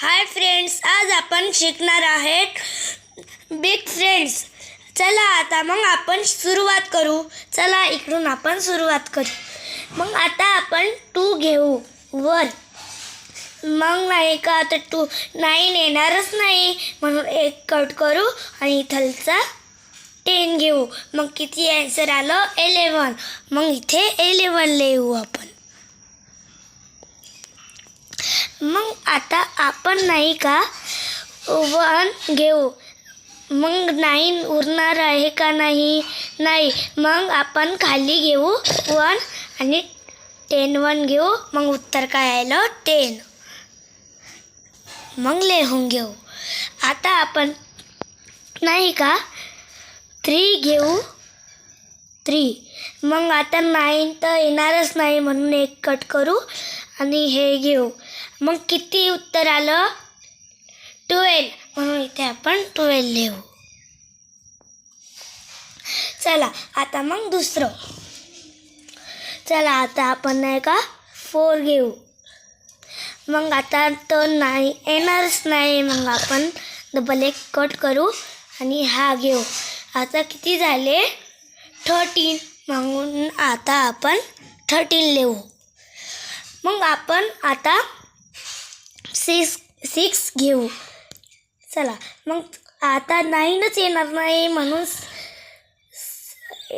Hi friends, आज आपण शिकणार आहेत बिग फ्रेंड्स. चला आता मग आपण सुरुवात करू. चला इकडून आपण सुरुवात करू. मग आता आपण 2 घेऊ वर. मग नाही का आता 9 येणारच नाही म्हणून 1 कट करू आणि इथलचा 10 घेऊ. मग किती आन्सर आलं? 11. मग इथे 11 लिहू आपण. मग आता आपण नाही का 1 घेऊ. मग 9 उरणार आहे का? नाही. मग आपण खाली घेऊ 1 आणि 10 1 घेऊ. मग उत्तर काय आलं? 10. मग लिहून घेऊ. आता आपण नाही का 3 घेऊ. 3. मग आता 9 तर येणारच नाही म्हणून 1 कट करू आणि हे घेऊ. मग किती उत्तर आलं? 12. म्हणून इथे आपण 12 लिहू. चला आता मग दुसरं. चला आता आपण नाही का 4 घेऊ. मग आता तो नाही येणारच नाही. मग आपण डबल 1 कट करू आणि हा घेऊ. आता किती झाले? 13. म्हणून आता आपण 13 लिहू. मग आपण आता 6 घेऊ. चला मग आता 9च येणार नाही म्हणून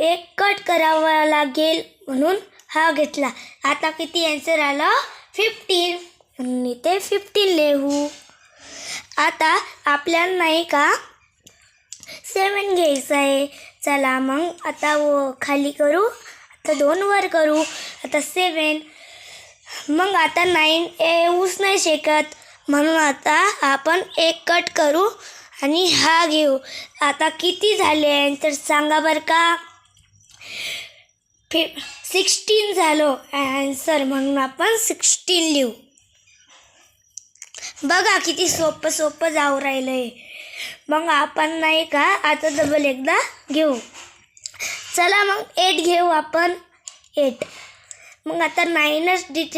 1 कट करावा लागेल म्हणून हा घेतला. आता किती आन्सर आला? 15. म्हणून इथे 15 लिहू. आता आपल्याला नाही का 7 घ्यायचं आहे. चला मग आता खाली करू. आता 2 वर करू. आता 7. मग आता 9 येऊच नाही शकत म्हणून आता आपण 1 कट करू आणि हा घेऊ. आता किती झाले आन्सर सांगा बरं का? 16 झालं आन्सर म्हणून आपण 16 लिहू. बघा किती सोपं जाऊ राहिलंय. मग आपण नाही का आता डबल एकदा घेऊ. चला मग 8 घेऊ आपण. 8. मग आता 9च डिजिट